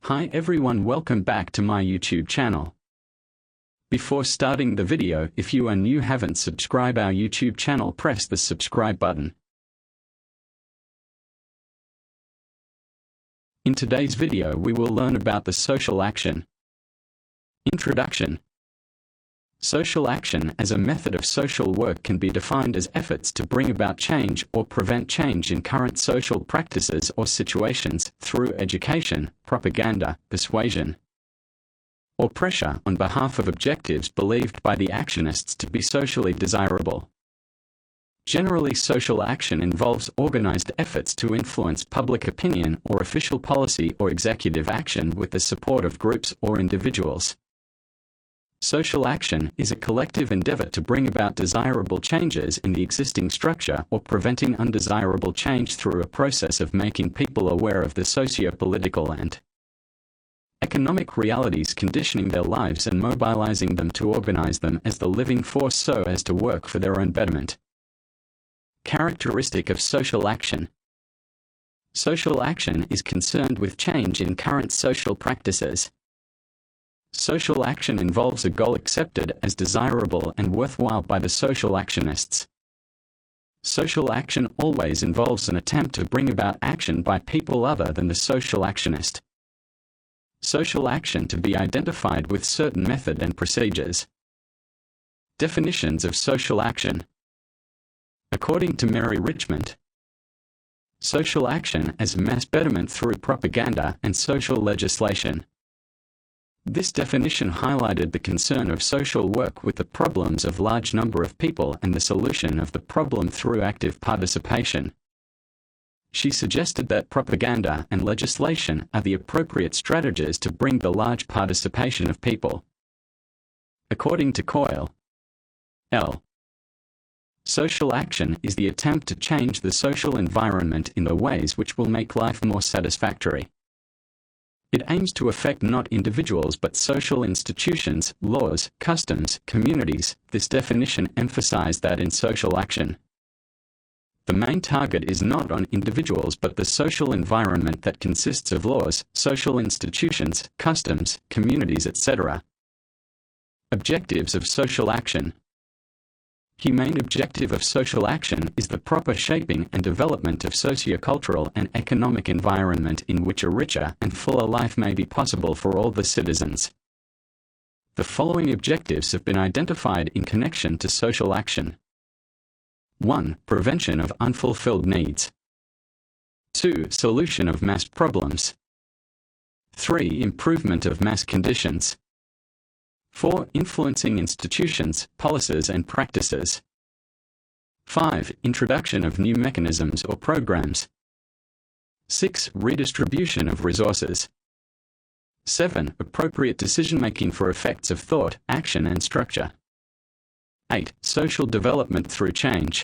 Hi everyone, welcome back to my YouTube channel. Before starting the video, if you are new, haven't subscribed our YouTube channel, press the subscribe button. In today's video we will learn about the social action. Introduction. Social action as a method of social work can be defined as efforts to bring about change or prevent change in current social practices or situations through education, propaganda, persuasion, or pressure on behalf of objectives believed by the actionists to be socially desirable. Generally, social action involves organized efforts to influence public opinion or official policy or executive action with the support of groups or individuals. Social action is a collective endeavor to bring about desirable changes in the existing structure or preventing undesirable change through a process of making people aware of the socio-political and economic realities conditioning their lives and mobilizing them to organize them as the living force so as to work for their own betterment. Characteristic of social action. Social action is concerned with change in current social practices. Social action involves a goal accepted as desirable and worthwhile by the social actionists. Social action always involves an attempt to bring about action by people other than the social actionist. Social action to be identified with certain method and procedures. Definitions of social action. According to Mary Richmond, social action as mass betterment through propaganda and social legislation. This definition highlighted the concern of social work with the problems of large number of people and the solution of the problem through active participation. She suggested that propaganda and legislation are the appropriate strategies to bring the large participation of people. According to Coyle, L. Social action is the attempt to change the social environment in the ways which will make life more satisfactory. It aims to affect not individuals but social institutions, laws, customs, communities. This definition emphasized that in social action, the main target is not on individuals but the social environment that consists of laws, social institutions, customs, communities, etc. Objectives of social action. The main objective of social action is the proper shaping and development of socio-cultural and economic environment in which a richer and fuller life may be possible for all the citizens. The following objectives have been identified in connection to social action. 1. Prevention of unfulfilled needs. 2. Solution of mass problems. 3. Improvement of mass conditions. 4. Influencing institutions, policies and practices. 5. Introduction of new mechanisms or programs. 6. Redistribution of resources. 7. Appropriate decision-making for effects of thought, action and structure. 8. Social development through change.